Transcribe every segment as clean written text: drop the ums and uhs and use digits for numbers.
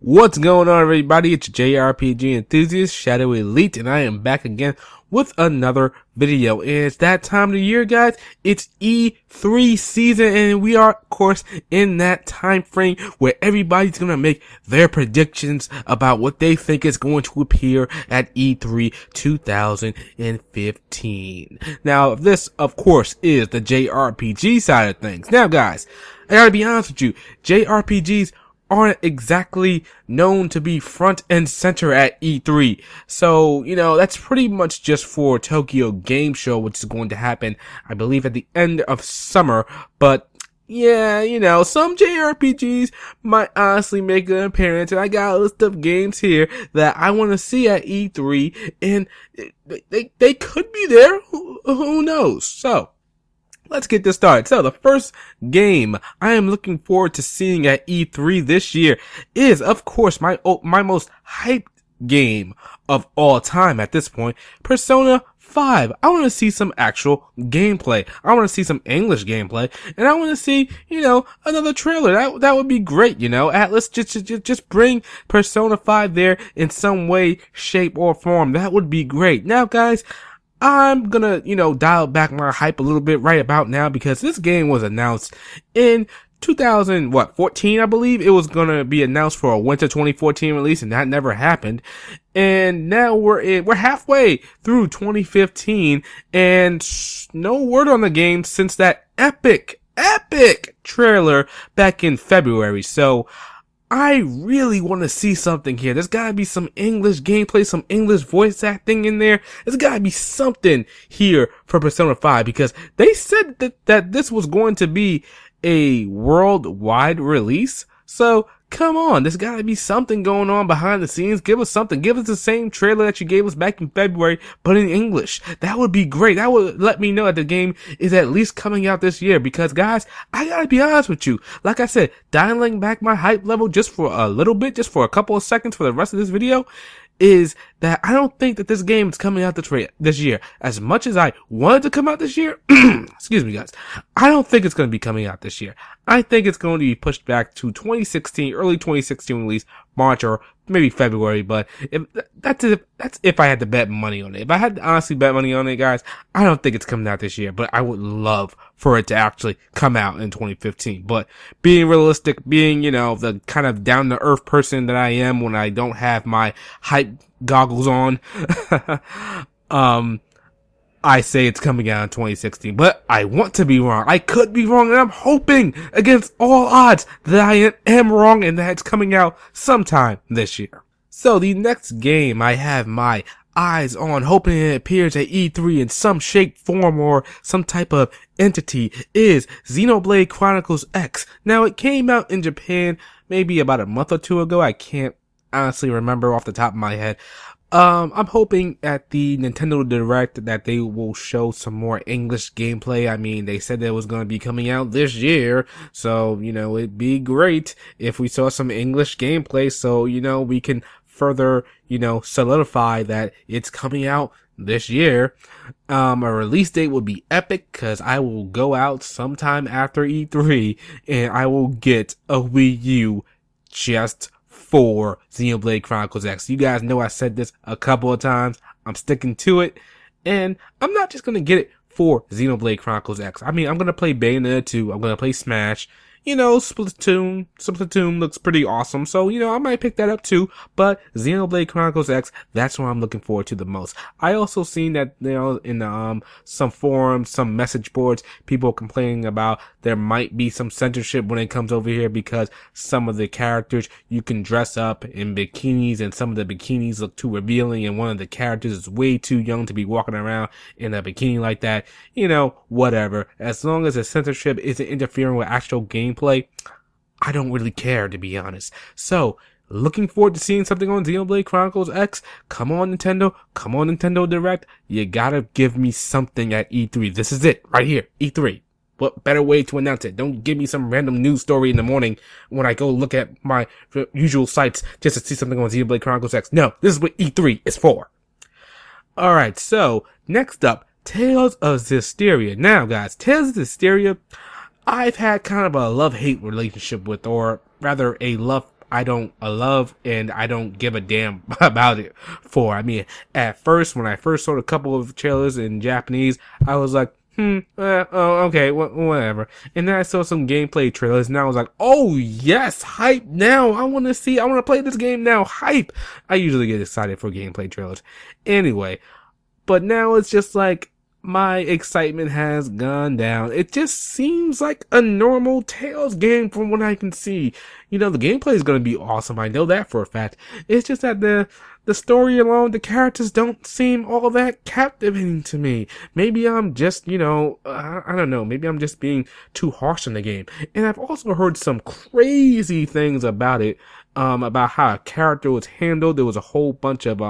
What's going on, everybody? It's JRPG enthusiast Shadow Elite, and I am back again with another video. And it's that time of the year, guys. It's E3 season, and we are, of course, in that time frame where everybody's gonna make their predictions about what they think is going to appear at E3 2015. Now, this, of course, is the JRPG side of things. Now, guys, I gotta be honest with you, JRPGs aren't exactly known to be front and center at E3. So, that's pretty much just for Tokyo Game Show, which is going to happen, I believe, at the end of summer. But, yeah, some JRPGs might honestly make an appearance, and I got a list of games here that I want to see at E3, and they could be there. Who knows? So, let's get this started. So the first game I am looking forward to seeing at E3 this year is, of course, my most hyped game of all time at this point, Persona 5. I want to see some actual gameplay. I want to see some English gameplay, and I want to see, another trailer. That would be great, Atlas, just bring Persona 5 there in some way, shape, or form. That would be great. Now, guys, I'm gonna, dial back my hype a little bit right about now because this game was announced in 2014, I believe. It was gonna be announced for a winter 2014 release, and that never happened. And now we're halfway through 2015, and no word on the game since that epic trailer back in February. So I really want to see something here. There's gotta be some English gameplay, some English voice acting in there. There's gotta be something here for Persona 5 because they said that this was going to be a worldwide release. So, come on, there's gotta be something going on behind the scenes. Give us something. Give us the same trailer that you gave us back in February, but in English. That would be great. That would let me know that the game is at least coming out this year because, guys, I gotta be honest with you. Like I said, dialing back my hype level just for a little bit, just for a couple of seconds for the rest of this video, is that I don't think that this game is coming out this year. As much as I wanted to come out this year, excuse me, guys, I don't think it's going to be coming out this year. I think it's going to be pushed back to 2016, early 2016 release, March or maybe February. But that's if I had to bet money on it. If I had to honestly bet money on it, guys, I don't think it's coming out this year. But I would love for it to actually come out in 2015. But being realistic, being, the kind of down to earth person that I am when I don't have my hype goggles on, I say it's coming out in 2016, but I want to be wrong. I could be wrong, and I'm hoping against all odds that I am wrong and that it's coming out sometime this year. So the next game I have my eyes on, hoping it appears at E3 in some shape, form, or some type of entity, is Xenoblade Chronicles X. Now, it came out in Japan maybe about a month or two ago. I can't honestly remember off the top of my head. I'm hoping at the Nintendo Direct that they will show some more English gameplay. I mean, they said that it was going to be coming out this year, so, it'd be great if we saw some English gameplay so, we can further, solidify that it's coming out this year. A release date would be epic because I will go out sometime after E3 and I will get a Wii U just for Xenoblade Chronicles X. You guys know I said this a couple of times. I'm sticking to it. And I'm not just going to get it for Xenoblade Chronicles X. I mean, I'm going to play Bayonetta 2. I'm going to play Smash. Splatoon looks pretty awesome. So, I might pick that up too. But Xenoblade Chronicles X, that's what I'm looking forward to the most. I also seen that, in some forums, some message boards, people complaining about there might be some censorship when it comes over here because some of the characters you can dress up in bikinis and some of the bikinis look too revealing and one of the characters is way too young to be walking around in a bikini like that. Whatever. As long as the censorship isn't interfering with actual gameplay, I don't really care, to be honest. So, looking forward to seeing something on Xenoblade Chronicles X. Come on, Nintendo. Come on, Nintendo Direct. You gotta give me something at E3. This is it, right here, E3. What better way to announce it? Don't give me some random news story in the morning when I go look at my usual sites just to see something on Xenoblade Chronicles X. No, this is what E3 is for. Alright, so, next up, Tales of Zesteria. Now, guys, Tales of Zesteria, I've had kind of a love-hate relationship with, or rather a love I don't love and I don't give a damn about it for. I mean, at first, when I first saw a couple of trailers in Japanese, I was like, oh, okay, whatever. And then I saw some gameplay trailers, and I was like, oh yes, hype now. I want to play this game now, hype. I usually get excited for gameplay trailers. Anyway, but now it's just like, my excitement has gone down. It just seems like a normal Tales game from what I can see. You know, the gameplay is going to be awesome. I know that for a fact. It's just that the story alone, the characters don't seem all that captivating to me. Maybe I'm just, I don't know. Maybe I'm just being too harsh on the game. And I've also heard some crazy things about it, about how a character was handled. There was a whole bunch of,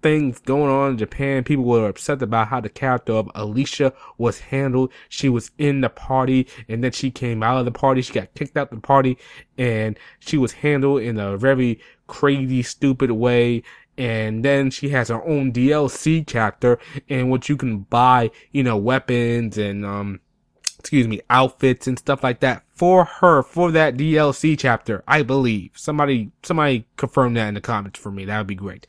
things going on in Japan. People were upset about how the character of Alicia was handled. She was in the party, and then she came out of the party. She got kicked out the party, and she was handled in a very crazy, stupid way. And then she has her own DLC chapter in which you can buy, weapons and, outfits and stuff like that for her, for that DLC chapter, I believe. Somebody confirm that in the comments for me. That would be great.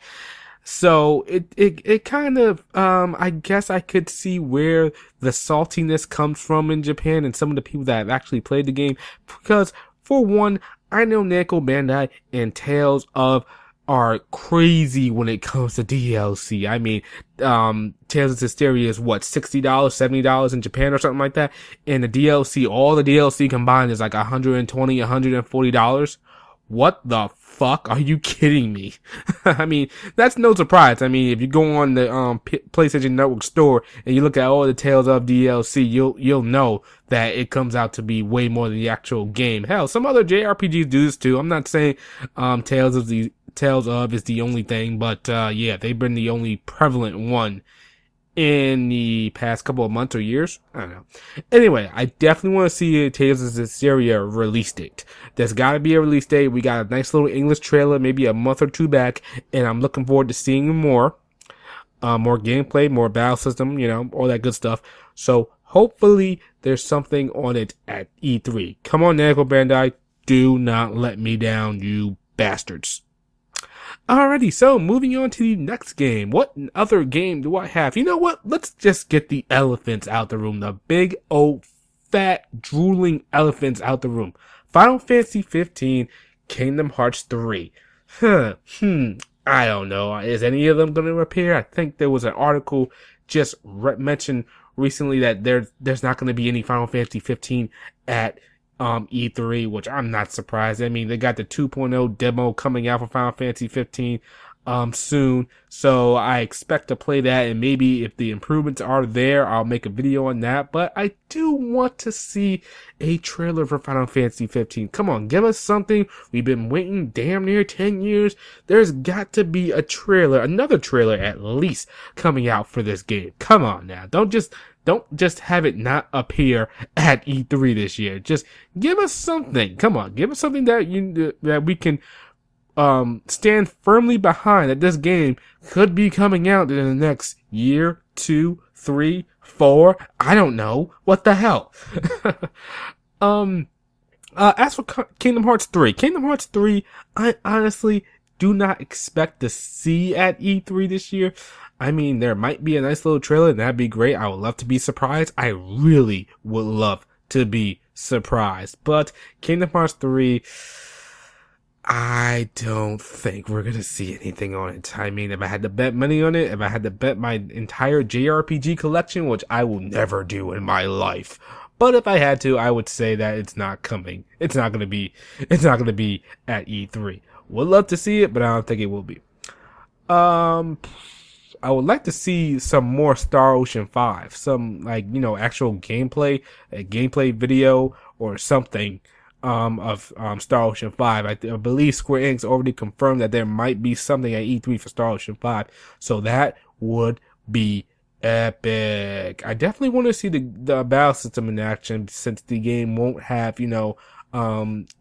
So it kind of, I guess I could see where the saltiness comes from in Japan and some of the people that have actually played the game. Because for one, I know Namco Bandai and Tales of are crazy when it comes to DLC. I mean, Tales of Zesteria is what, $60, $70 in Japan or something like that. And the DLC, all the DLC combined is like $120, $140. What the fuck? Are you kidding me? I mean, that's no surprise. I mean, if you go on the PlayStation Network store and you look at all the Tales of DLC, you'll know that it comes out to be way more than the actual game. Hell, some other JRPGs do this too. I'm not saying Tales of is the only thing, but yeah, they've been the only prevalent one in the past couple of months or years. I don't know. Anyway, I definitely want to see a Tales of Zesteria release date. There's got to be a release date. We got a nice little English trailer maybe a month or two back, and I'm looking forward to seeing more. More gameplay, more battle system, all that good stuff. So hopefully there's something on it at E3. Come on, Namco Bandai. Do not let me down, you bastards. Alrighty, so moving on to the next game. What other game do I have? You know what? Let's just get the elephants out the room. The big old fat drooling elephants out the room. Final Fantasy 15, Kingdom Hearts 3. I don't know. Is any of them going to appear? I think there was an article just mentioned recently that there's not going to be any Final Fantasy 15 at E3, which I'm not surprised. I mean, they got the 2.0 demo coming out for Final Fantasy 15 soon, so I expect to play that, and maybe if the improvements are there, I'll make a video on that. But I do want to see a trailer for Final Fantasy 15. Come on, give us something. We've been waiting damn near 10 years. There's got to be a trailer, another trailer at least, coming out for this game. Come on now, don't just have it not appear at E3 this year. Just give us something. Come on, give us something that we can stand firmly behind, that this game could be coming out in the next year, 2, 3, 4. I don't know. What the hell? As for Kingdom Hearts 3, I honestly do not expect to see at E3 this year. I mean, there might be a nice little trailer, and that'd be great. I would love to be surprised. I really would love to be surprised. But Kingdom Hearts 3, I don't think we're going to see anything on it. I mean, if I had to bet money on it, if I had to bet my entire JRPG collection, which I will never do in my life, but if I had to, I would say that it's not coming. It's not going to be at E3. Would love to see it, but I don't think it will be. I would like to see some more Star Ocean 5, some actual gameplay, a gameplay video or something of Star Ocean 5. I believe Square Enix already confirmed that there might be something at E3 for Star Ocean 5, so that would be epic. I definitely want to see the battle system in action, since the game won't have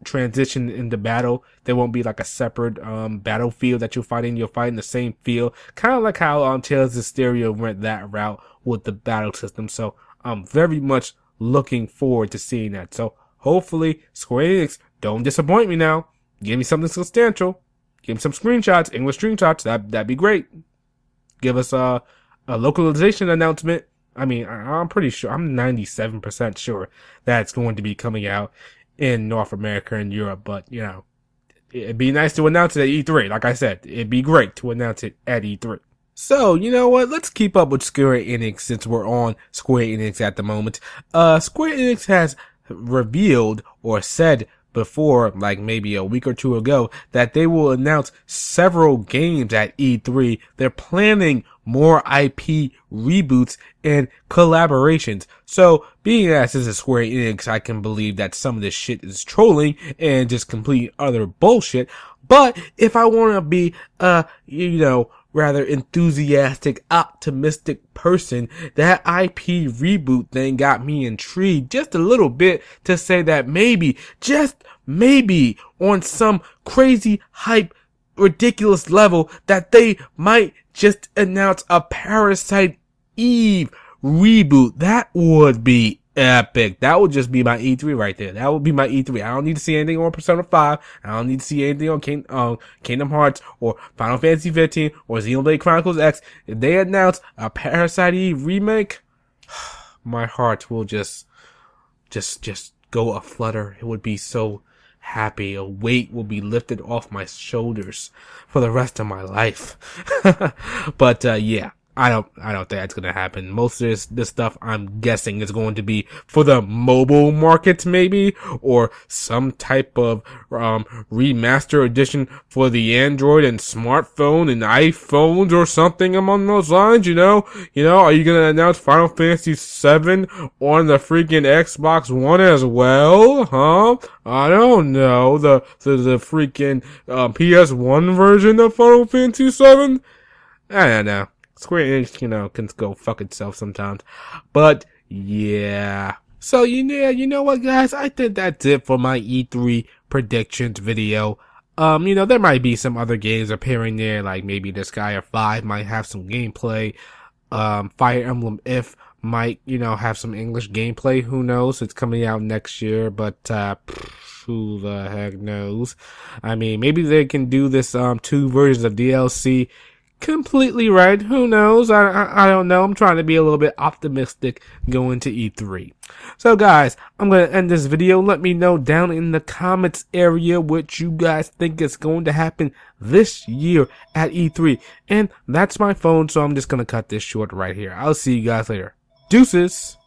transition into battle. There won't be like a separate battlefield that you'll fight in. You'll fight in the same field, kind of like how Tales of Zesteria went that route with the battle system. So I'm very much looking forward to seeing that. So hopefully Square Enix don't disappoint me now. Give me something substantial. Give me some screenshots, English screenshots. That'd be great. Give us a localization announcement. I mean, I'm pretty sure, I'm 97% sure that's going to be coming out in North America and Europe, but, you know, it'd be nice to announce it at E3. Like I said, it'd be great to announce it at E3. So, you know what? Let's keep up with Square Enix since we're on Square Enix at the moment. Square Enix has revealed or said before, like maybe a week or two ago, that they will announce several games at E3. They're planning more IP reboots and collaborations. So, being as this is Square Enix, I can believe that some of this shit is trolling and just complete other bullshit. But if I want to be, rather enthusiastic, optimistic person, that IP reboot thing got me intrigued just a little bit to say that maybe, just maybe, on some crazy hype, ridiculous level, that they might just announce a Parasite Eve reboot. That would be epic. That would just be my E3 right there. That would be my E3. I don't need to see anything on Persona 5. I don't need to see anything on Kingdom Hearts or Final Fantasy 15 or Xenoblade Chronicles X. If they announce a Parasite Eve remake, my heart will just go aflutter. It would be so happy. A weight will be lifted off my shoulders for the rest of my life. But yeah. I don't think that's gonna happen. Most of this stuff, I'm guessing, is going to be for the mobile market, maybe, or some type of remaster edition for the Android and smartphone and iPhones or something among those lines. You know, are you gonna announce Final Fantasy 7 on the freaking Xbox One as well? Huh? I don't know. The freaking PS1 version of Final Fantasy 7? I don't know. Square Enix, can go fuck itself sometimes. But, yeah. So, you know what, guys? I think that's it for my E3 predictions video. There might be some other games appearing there, like maybe Disgaea 5 might have some gameplay. Fire Emblem If might, have some English gameplay. Who knows? It's coming out next year, but, who the heck knows? I mean, maybe they can do this, 2 versions of DLC completely right. Who knows? I don't know. I'm trying to be a little bit optimistic going to E3. So guys, I'm going to end this video. Let me know down in the comments area what you guys think is going to happen this year at E3. And that's my phone, so I'm just going to cut this short right here. I'll see you guys later. Deuces!